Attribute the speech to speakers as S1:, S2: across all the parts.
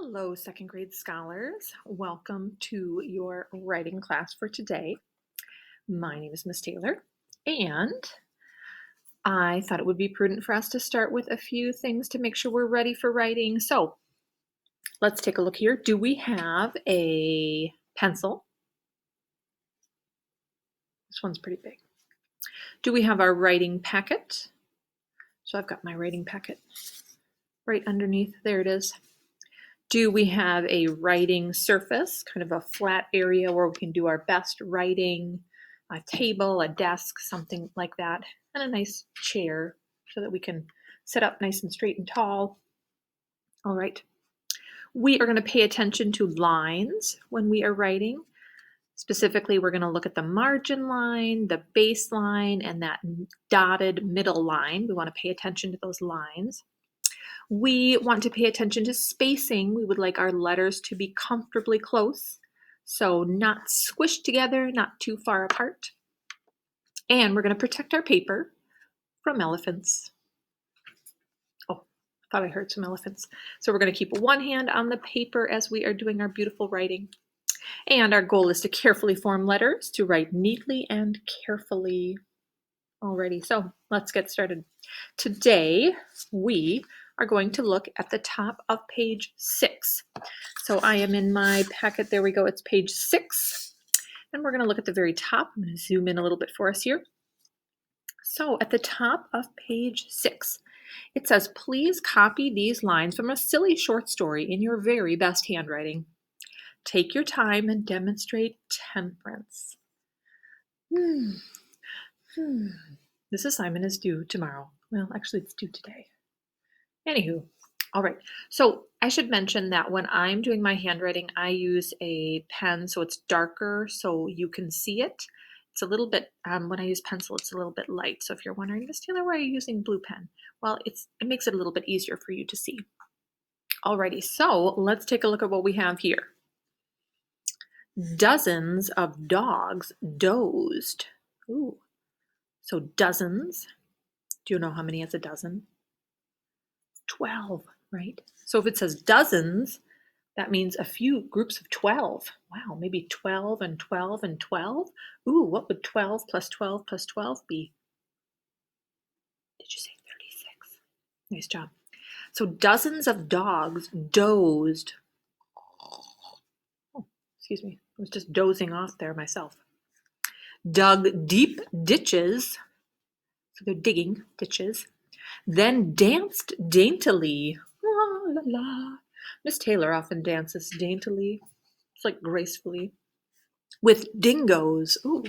S1: Hello, second grade scholars. Welcome to your writing class for today. My name is Miss Taylor, and I thought it would be prudent for us to start with a few things to make sure we're ready for writing. So let's take a look here. Do we have a pencil? This one's pretty big. Do we have our writing packet? So I've got my writing packet right underneath. There it is. Do we have a writing surface, kind of a flat area where we can do our best writing, a table, a desk, something like that, and a nice chair so that we can sit up nice and straight and tall? All right. We are going to pay attention to lines when we are writing. Specifically, we're going to look at the margin line, the baseline, and that dotted middle line. We want to pay attention to those lines. We want to pay attention to spacing. We would like our letters to be comfortably close, so not squished together, not too far apart. And we're going to protect our paper from elephants. Oh, I thought I heard some elephants. So we're going to keep one hand on the paper as we are doing our beautiful writing. And our goal is to carefully form letters, to write neatly and carefully. Alrighty, so let's get started. Today, we are going to look at the top of page 6. So I am in my packet. There we go. It's page 6. And we're going to look at the very top. I'm going to zoom in a little bit for us here. So at the top of page 6, it says, please copy these lines from a silly short story in your very best handwriting. Take your time and demonstrate temperance. This assignment is due tomorrow. Well, actually, it's due today. Anywho, all right. So I should mention that when I'm doing my handwriting, I use a pen, so it's darker, so you can see it. It's a little bit, when I use pencil, it's a little bit light. So if you're wondering, Miss Taylor, why are you using blue pen? Well, it makes it a little bit easier for you to see. Alrighty, so let's take a look at what we have here. Dozens of dogs dozed. Ooh. So dozens. Do you know how many is a dozen? 12, right? So if it says dozens, that means a few groups of 12. Wow, maybe 12 and 12 and 12. Ooh, what would 12 plus 12 plus 12 be? Did you say 36? Nice job. So dozens of dogs dozed. Oh, excuse me. I was just dozing off there myself. Dug deep ditches. So they're digging ditches. Then danced daintily. La, la, la. Miss Taylor often dances daintily. It's like gracefully. With dingoes. Ooh,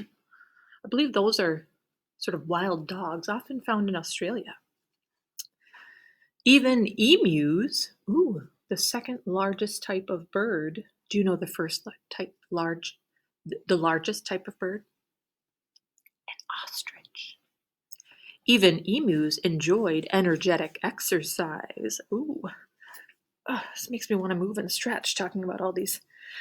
S1: I believe those are sort of wild dogs, often found in Australia. Even emus. Ooh, the second largest type of bird. Do you know the first type, the largest type of bird? An ostrich. Even emus enjoyed energetic exercise. Ooh, this makes me want to move and stretch talking about all these.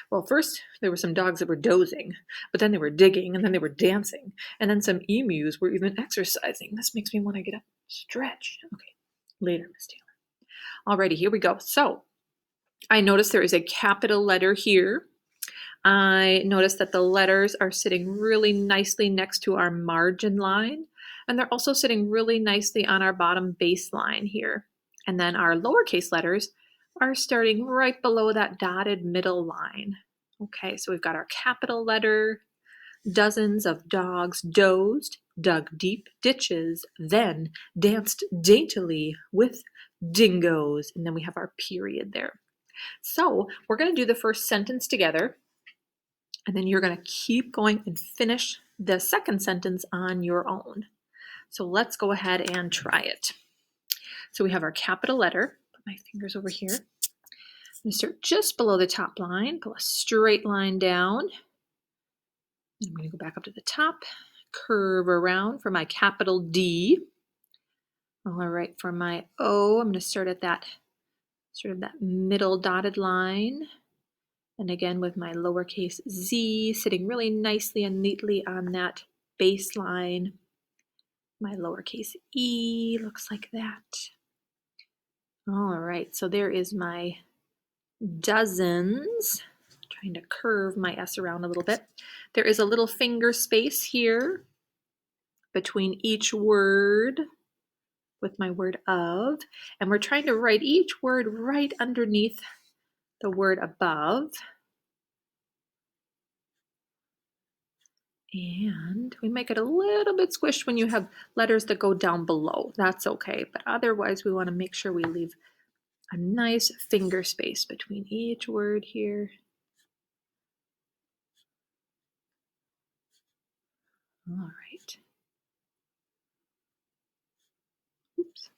S1: Well, first there were some dogs that were dozing, but then they were digging, and then they were dancing, and then some emus were even exercising. This makes me want to get up and stretch. Okay, later, Miss Taylor. Alrighty, here we go. So I noticed there is a capital letter here. I noticed that the letters are sitting really nicely next to our margin line, and they're also sitting really nicely on our bottom baseline here. And then our lowercase letters are starting right below that dotted middle line. Okay, so we've got our capital letter, dozens of dogs dozed, dug deep ditches, then danced daintily with dingoes, and then we have our period there. So we're going to do the first sentence together, and then you're going to keep going and finish the second sentence on your own. So let's go ahead and try it. So we have our capital letter. Put my fingers over here. I'm going to start just below the top line, go a straight line down. And I'm going to go back up to the top, curve around for my capital D. All right, for my O, I'm going to start at that sort of that middle dotted line. And again, with my lowercase z sitting really nicely and neatly on that baseline. My lowercase e looks like that. All right, so there is my dozens. Trying to curve my S around a little bit. There is a little finger space here between each word with my word of, and we're trying to write each word right underneath the word above. And we make it a little bit squished when you have letters that go down below. That's okay, but otherwise we want to make sure we leave a nice finger space between each word here. All right. Oops.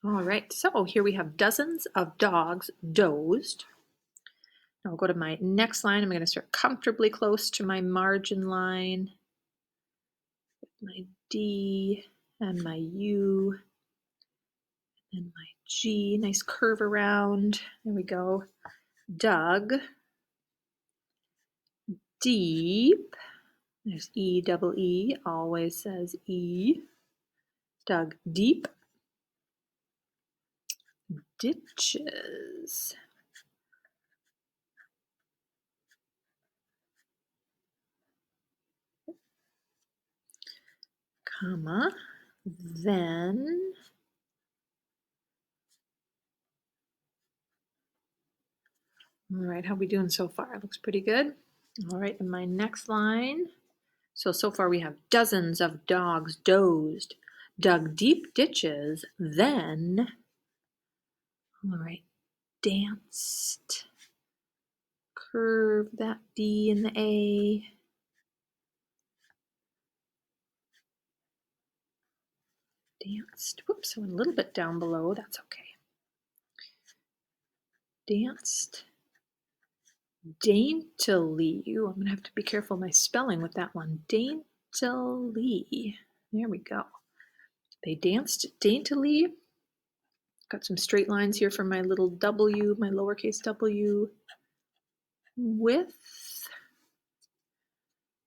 S1: All right, so here we have dozens of dogs dozed. Now I'll go to my next line. I'm going to start comfortably close to my margin line. My D and my U and my G. Nice curve around. There we go. Dug. Deep. There's E double E. Always says E. Dug deep. Ditches. Comma. Then. All right, how are we doing so far? Looks pretty good. All right, in my next line. So far we have dozens of dogs dozed, dug deep ditches, then, all right, danced. Curve that D and the A. Danced. Whoops, I went a little bit down below. That's okay. Danced daintily. Ooh, I'm going to have to be careful of my spelling with that one. Daintily. There we go. They danced daintily. Got some straight lines here for my little W, my lowercase w. With.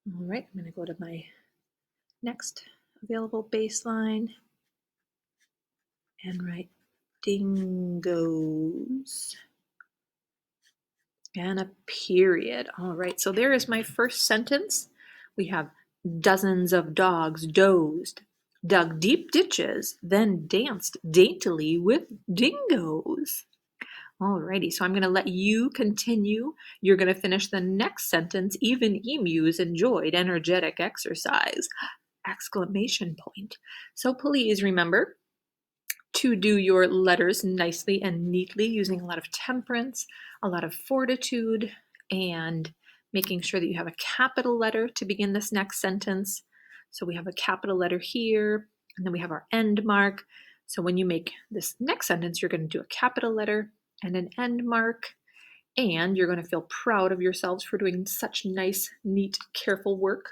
S1: All right, I'm going to go to my next available baseline and write dingoes and a period. All right, so there is my first sentence. We have dozens of dogs dozed, dug deep ditches, then danced daintily with dingoes. Alrighty, so I'm going to let you continue. You're going to finish the next sentence. Even emus enjoyed energetic exercise! Exclamation point. So please remember to do your letters nicely and neatly using a lot of temperance, a lot of fortitude, and making sure that you have a capital letter to begin this next sentence. So we have a capital letter here, and then we have our end mark. So when you make this next sentence, you're going to do a capital letter and an end mark, and you're going to feel proud of yourselves for doing such nice, neat, careful work.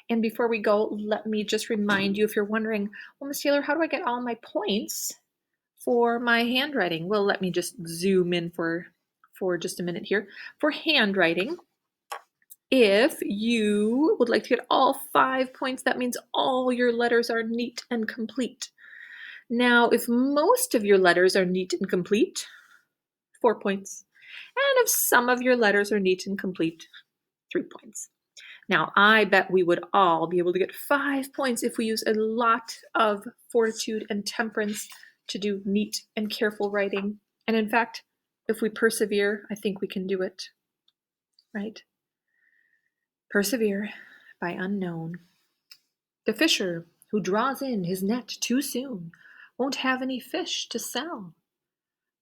S1: And before we go, let me just remind you, if you're wondering, well, Miss Taylor, how do I get all my points for my handwriting? Well, let me just zoom in for just a minute here. For handwriting, if you would like to get all 5 points, that means all your letters are neat and complete. Now, if most of your letters are neat and complete, 4 points. And if some of your letters are neat and complete, 3 points. Now, I bet we would all be able to get 5 points if we use a lot of fortitude and temperance to do neat and careful writing. And in fact, if we persevere, I think we can do it, right? Persevere by unknown. The fisher who draws in his net too soon won't have any fish to sell.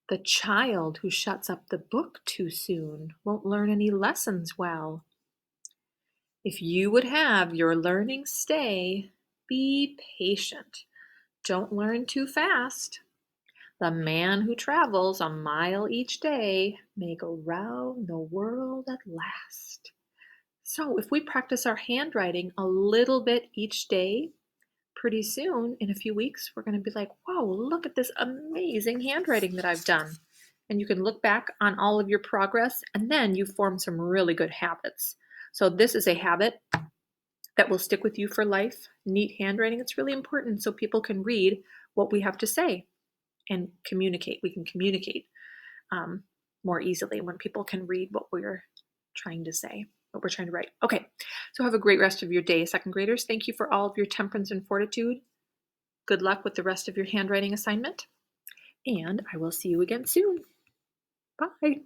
S1: The child who shuts up the book too soon won't learn any lessons well. If you would have your learning stay, be patient. Don't learn too fast. The man who travels a mile each day may go round the world at last. So if we practice our handwriting a little bit each day, pretty soon, in a few weeks, we're going to be like, whoa, look at this amazing handwriting that I've done. And you can look back on all of your progress, and then you form some really good habits. So this is a habit that will stick with you for life. Neat handwriting, it's really important so people can read what we have to say and communicate. We can communicate. more easily when people can read what we're trying to say, what we're trying to write. Okay, so have a great rest of your day, second graders. Thank you for all of your temperance and fortitude. Good luck with the rest of your handwriting assignment, and I will see you again soon. Bye.